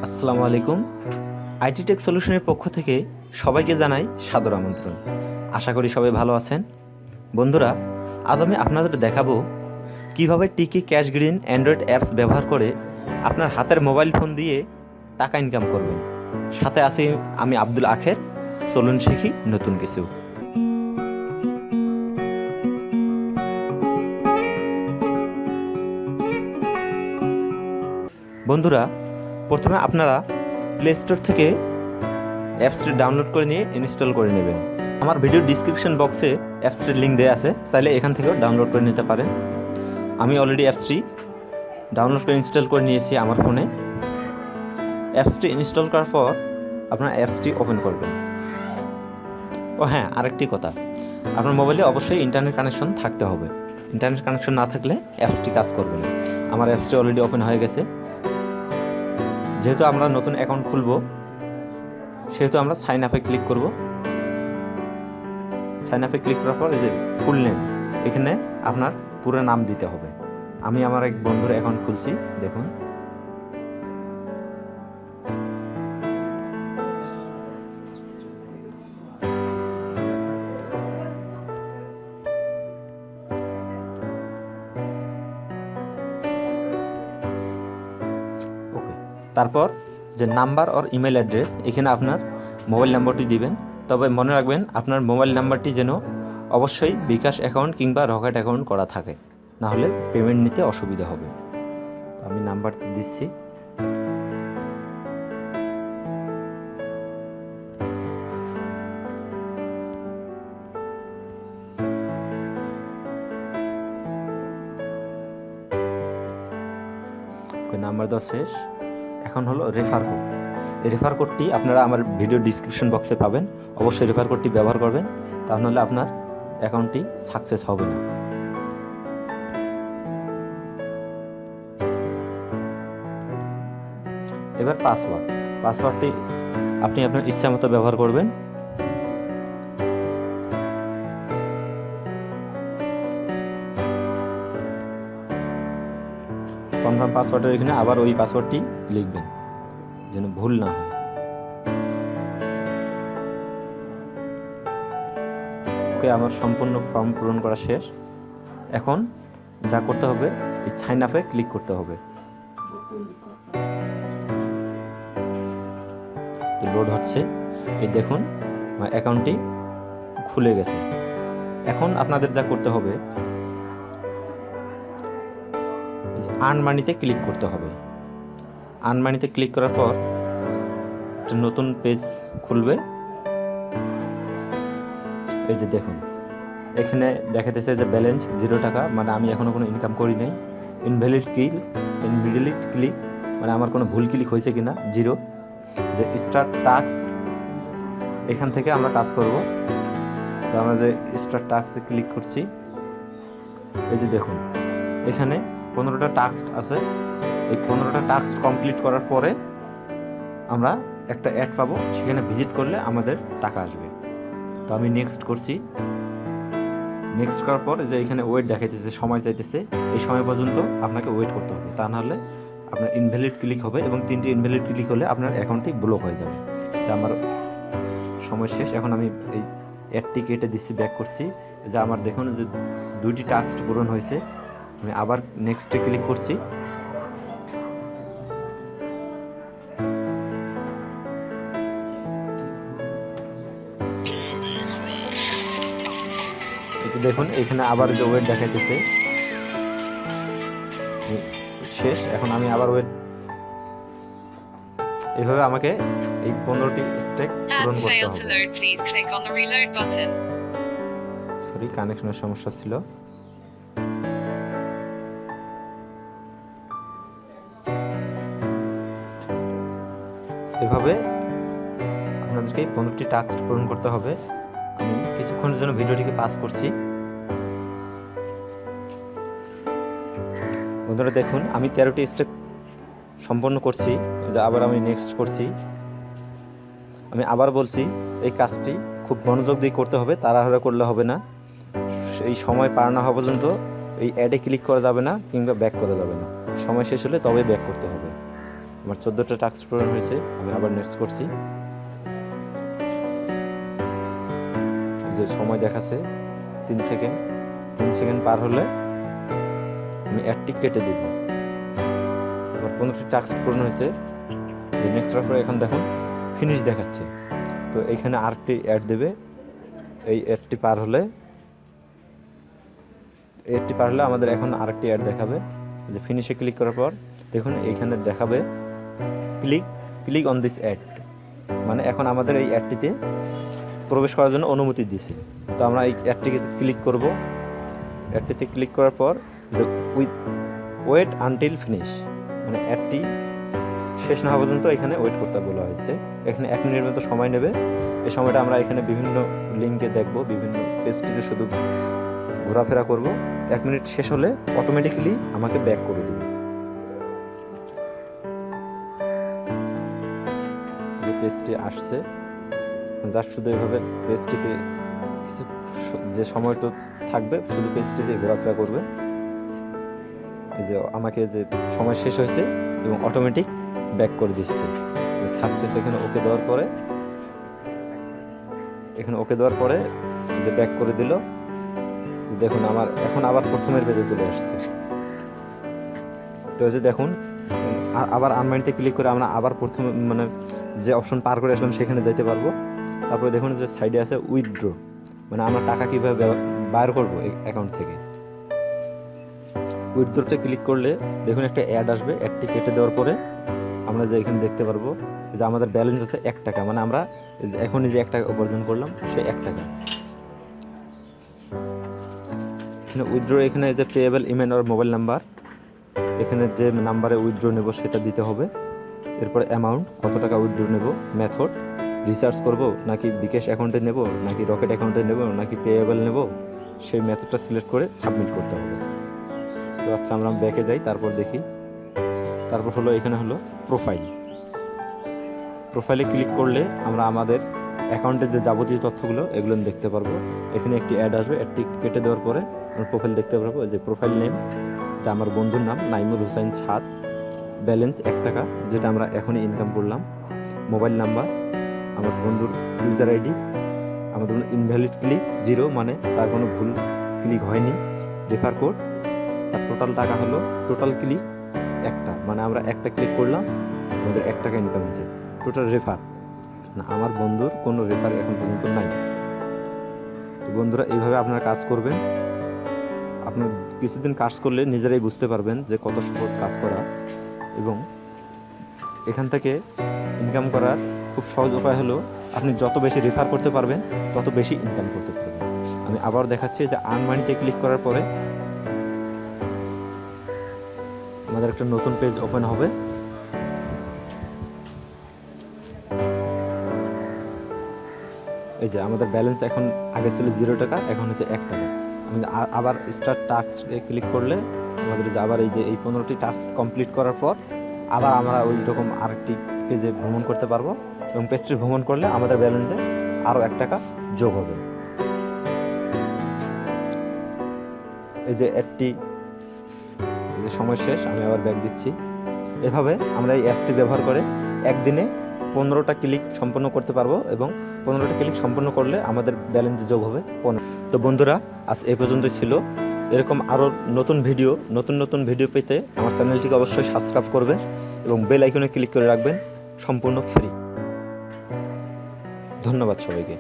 আসসালামু আলাইকুম। IT take সলিউশনের পক্ষ থেকে সবাইকে জানাই সাদর আমন্ত্রণ। আশা করি সবাই ভালো আছেন। বন্ধুরা, আজ আমি আপনাদের দেখাবো কিভাবে টিকি ক্যাশ গ্রিন অ্যান্ড্রয়েড অ্যাপস ব্যবহার করে আপনার হাতের মোবাইল ফোন দিয়ে টাকা ইনকাম করবেন। সাথে আছি আমি আব্দুল আখের। চলুন শিখি নতুন কিছু। বন্ধুরা, প্রথমে আপনারা প্লে স্টোর থেকে অ্যাপসটি ডাউনলোড করে নিয়ে ইনস্টল করে নেবেন। আমার ভিডিও ডিসক্রিপশন বক্সে অ্যাপসটির লিঙ্ক দেওয়া আছে, চাইলে এখান থেকেও ডাউনলোড করে নিতে পারেন। আমি অলরেডি অ্যাপসটি ডাউনলোড করে ইনস্টল করে নিয়েছি আমার ফোনে। অ্যাপসটি ইনস্টল করার পর আপনার অ্যাপসটি ওপেন করবেন। ও হ্যাঁ, আরেকটি কথা, আপনার মোবাইলে অবশ্যই ইন্টারনেট কানেকশন থাকতে হবে। ইন্টারনেট কানেকশন না থাকলে অ্যাপসটি কাজ করবে না। আমার অ্যাপসটি অলরেডি ওপেন হয়ে গেছে। যেহেতু আমরা নতুন অ্যাকাউন্ট খুলব, সেহেতু আমরা সাইন আপে ক্লিক করব। সাইন আপে ক্লিক করার পর এই যে ফুল নেম, এখানে আপনার পুরো নাম দিতে হবে। আমি আমার এক বন্ধুর অ্যাকাউন্ট খুলছি, দেখুন। ওকে, তারপর যে নাম্বার আর ইমেল অ্যাড্রেস, এখানে আপনার মোবাইল নাম্বারটি দিবেন। তবে মনে রাখবেন আপনার মোবাইল নাম্বারটি যেন অবশ্যই বিকাশ অ্যাকাউন্ট কিংবা রকেট অ্যাকাউন্ট করা থাকে, না হলে পেমেন্ট নিতে অসুবিধা হবে। আমি নাম্বার দিচ্ছি। নাম্বার দেওয়া শেষ। এখন হলো রেফার কোড। এই রেফার কোডটি আপনারা আমার ভিডিও ডিসক্রিপশন বক্সে পাবেন। অবশ্যই রেফার কোডটি ব্যবহার করবেন, তা নাহলে আপনার অ্যাকাউন্টটি সাকসেস হবে না। এবার পাসওয়ার্ডটি আপনি আপনার ইচ্ছা মতো ব্যবহার করবেন। কনফার্ম পাসওয়ার্ডের এখানে আবার ওই পাসওয়ার্ডটি লিখবেন, যেন ভুল না হয়। ওকে, আমার সম্পূর্ণ ফর্ম পূরণ করা শেষ। এখন যা করতে হবে, এই সাইন আপে ক্লিক করতে হবে। লোড হচ্ছে, এই দেখুন আমার অ্যাকাউন্টটি খুলে গেছে। এখন আপনাদের যা করতে হবে, আর্ন মানিতে ক্লিক করতে হবে। আর্ন মানিতে ক্লিক করার পর একটা নতুন পেজ খুলবে। এই যে দেখুন, এখানে দেখাতেছে যে ব্যালেন্স 0 টাকা, মানে আমি এখনো কোনো ইনকাম করি নাই। ইনভ্যালিড ক্লিক মানে আমার কোনো ভুল ক্লিক হয়েছে কিনা, 0। যে স্টার্ট টাস্ক, এখান থেকে আমরা কাজ করব। তো আমরা যে স্টার্ট টাস্কে ক্লিক করছি, এই যে দেখুন এখানে 15টা টাস্ক আছে। এই 15টা টাস্ক কমপ্লিট করার পরে আমরা একটা অ্যাড পাবো, সেখানে ভিজিট করলে আমাদের টাকা আসবে। তো আমি নেক্সট করছি। নেক্সট করার পর যে এখানে ওয়েট দেখাইতেছে, সময় চাইতেছে। এই সময় পর্যন্ত আপনাকে ওয়েট করতে হবে, তা নাহলে আপনার ইনভ্যালিড ক্লিক হবে এবং 3টি ইনভ্যালিড ক্লিক হলে আপনার অ্যাকাউন্টটি ব্লক হয়ে যাবে। তা আমার সময় শেষ। এখন আমি এই অ্যাডটি কেটে দিচ্ছি, ব্যাক করছি। যে আমার দেখুন যে 2টি টাস্ক পূরণ হয়েছে। আমি আবার নেক্সটে ক্লিক করছি। দেখুন এখানে আবার যে ওয়েট দেখাইতেছে শেষ। এখন আমি আবার ওয়েট, এভাবে আমাকে এই 15টি স্টেক পূরণ করতে হবে। সরি, কানেকশনের সমস্যা ছিল। এভাবে আপনাদেরকে এই 15টি টাস্ক পূরণ করতে হবে। আমি কিছুক্ষণের জন্য ভিডিওটিকে পাস করছি। বন্ধুরা দেখুন, আমি 13টি স্টেপ সম্পন্ন করছি। আবার আমি নেক্সট করছি। আমি আবার বলছি, এই কাজটি খুব মনোযোগ দিয়ে করতে হবে, তাড়াহুড়া করলে হবে না। এই সময় পার না হওয়া পর্যন্ত এই অ্যাডে ক্লিক করা যাবে না কিংবা ব্যাক করা যাবে না। সময় শেষ হলে তবে ব্যাক করতে হবে। আমার 14টা টাস্ক পূরণ হয়েছে। আমি আবার নেক্সট করছি। যে সময় দেখাচ্ছে 3 সেকেন্ড। 3 সেকেন্ড পার হলে আমি অ্যাডটি কেটে দিব। আমার 15টি টাস্ক পূরণ হয়েছে। যে নেক্সট করার পরে এখন দেখুন ফিনিশ দেখাচ্ছে। তো এইখানে আরেকটি অ্যাড দেবে। এই অ্যাডটি পার হলে আমাদের এখন আরেকটি অ্যাড দেখাবে। যে ফিনিশে ক্লিক করার পর দেখুন এইখানে দেখাবে ক্লিক অন দিস অ্যাড, মানে এখন আমাদের এই অ্যাডটিতে প্রবেশ করার জন্য অনুমতি দিয়েছে। তো আমরা এই অ্যাডটিকে ক্লিক করব। অ্যাডটিতে ক্লিক করার পর যে ওয়েট আনটিল ফিনিশ, মানে অ্যাডটি শেষ না হওয়া পর্যন্ত এখানে ওয়েট করতে বলা হয়েছে। এখানে 1 মিনিটের মতো সময় নেবে। এই সময়টা আমরা এখানে বিভিন্ন লিঙ্কে দেখব, বিভিন্ন পেজটিতে শুধু ঘোরাফেরা করব। 1 মিনিট শেষ হলে অটোমেটিক্যালি আমাকে ব্যাক করে দেবে। যে পেজটি আসছে, জাস্ট শুধু এইভাবে পেজটিতে কিছু যে সময়টা থাকবে শুধু পেজটিতে ঘোরাফেরা করবে। এই যে আমাকে যে সময় শেষ হয়েছে এবং অটোমেটিক ব্যাক করে দিচ্ছে। সাকসেস এখানে ওকে দেওয়ার পরে যে ব্যাক করে দিল। দেখুন আমার এখন আবার প্রথমের পেজে চলে আসছে। তো যে দেখুন আবার আনমাইন্ডে ক্লিক করে আমরা আবার প্রথমে মানে যে অপশন পার করে আসলাম সেখানে যেতে পারবো। তারপরে দেখুন যে সাইডে আছে উইথড্র, মানে আমরা টাকা কীভাবে বাইর করবো এই অ্যাকাউন্ট থেকে। উইথড্রতে ক্লিক করলে দেখুন একটা অ্যাড আসবে। অ্যাডটি কেটে দেওয়ার পরে আমরা যে এখানে দেখতে পারবো যে আমাদের ব্যালেন্স আছে 1 টাকা, মানে আমরা এখনই যে 1 টাকা উপার্জন করলাম সেই 1 টাকা। এখানে উইথড্র, এখানে যে পেয়েবল ইমেল আর মোবাইল নাম্বার, এখানে যে নাম্বারে উইথড্র নেব সেটা দিতে হবে। এরপরে অ্যামাউন্ট, কত টাকা উইথড্র নেব, মেথড রিচার্জ করব নাকি বিকাশ অ্যাকাউন্টে নেব নাকি রকেট অ্যাকাউন্টে নেব নাকি পেয়েবল নেব, সেই মেথডটা সিলেক্ট করে সাবমিট করতে হবে। তো আচ্ছা আমরা ব্যাকে যাই, তারপর দেখি। তারপর হলো এখানে হলো প্রোফাইলে ক্লিক করলে আমরা আমাদের অ্যাকাউন্টের যে যাবতীয় তথ্যগুলো এগুলো দেখতে পারবো। এখানে একটি অ্যাড আসবে। অ্যাডটি কেটে দেওয়ার পরে আমরা প্রোফাইল দেখতে পারবো। যে প্রোফাইল নেম, যা আমার বন্ধুর নাম নাইমুল হুসাইন 7, ব্যালেন্স 1 টাকা যেটা আমরা এখনই ইনকাম করলাম, মোবাইল নাম্বার, আমার বন্ধুর ইউজার আইডি, আমাদের ইনভ্যালিড ক্লিক 0, মানে তার কোনো ভুল ক্লিক হয়নি, রেফার কোড, আর টোটাল টাকা হলো টোটাল ক্লিক 1টা, মানে আমরা 1টা ক্লিক করলাম আমাদের 1 টাকা ইনকাম হয়েছে। টোটাল রেফার না, আমার বন্ধুর কোনো রেফার এখন পর্যন্ত নাই। তো বন্ধুরা এইভাবে আপনারা কাজ করবেন। আপনার কিছুদিন কাজ করলে নিজেরাই বুঝতে পারবেন যে কত সহজ কাজ করা, এবং এখান থেকে ইনকাম করার খুব সহজ উপায় হলো আপনি যত বেশি রেফার করতে পারবেন তত বেশি ইনকাম করতে পারবেন। আমি আবার দেখাচ্ছি যে আর্ন মানিতে ক্লিক করার পরে আমাদের একটা নতুন পেজ ওপেন হবে। এই যে আমাদের ব্যালেন্স এখন আগে ছিল 0 টাকা, এখন হচ্ছে 1 টাকা। আমি আবার স্টার্ট টাস্কে ক্লিক করলে আমাদের যে আবার এই যে এই 15টি টাস্ক কমপ্লিট করার পর আবার আমরা ওই রকম আরেকটি পেজে ভ্রমণ করতে পারবো, এবং পেজটি ভ্রমণ করলে আমাদের ব্যালেন্সে আরও 1 টাকা যোগ হবে। এই যে অ্যাডটি এই যে সময় শেষ, আমি আবার ব্যাক দিচ্ছি। এভাবে আমরা এই অ্যাপসটি ব্যবহার করে একদিনে 15টা ক্লিক সম্পন্ন করতে পারবো, এবং 15টা ক্লিক সম্পন্ন করলে আমাদের ব্যালেন্স যোগ হবে 15। তো বন্ধুরা আজ এই পর্যন্তই ছিল। এরকম আরও নতুন ভিডিও পেতে আমার চ্যানেলটিকে অবশ্যই সাবস্ক্রাইব করবেন এবং বেল আইকনে ক্লিক করে রাখবেন, সম্পূর্ণ ফ্রি। ধন্যবাদ সবাইকে।